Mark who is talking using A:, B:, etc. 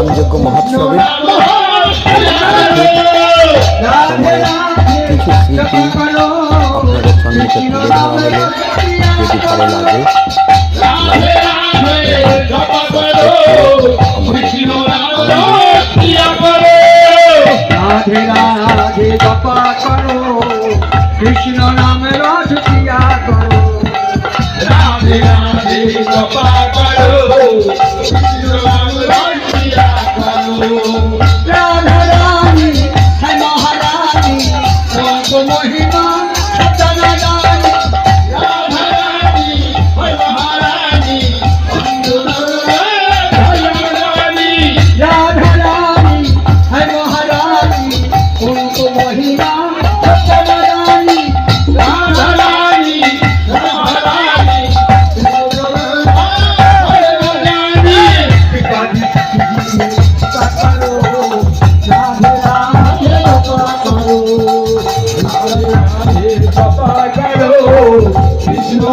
A: নামযজ্ঞ মহোৎসবে কিছু স্মৃতি আপনাদের সম্মুখে তুলে ধরা হলো। যদি ভালো লাগে
B: রাধে রাধে জপা করো, কৃষ্ণ নাম রস পিয়া করো। রাধে রাধে জপা করো, কৃষ্ণ নাম রস পিয়া করো। রাধা রানী है महारानी, उनको महिमा सतना जानी। राधा रानी है महारानी, उनको राधा रानी है महारानी, उनको महिमा सतना जानी। राधा रानी है महारानी, उनको महारानी। पिताजी का करो, राधे राधे जपा करो, राधे राधे जपा करो, कृष्ण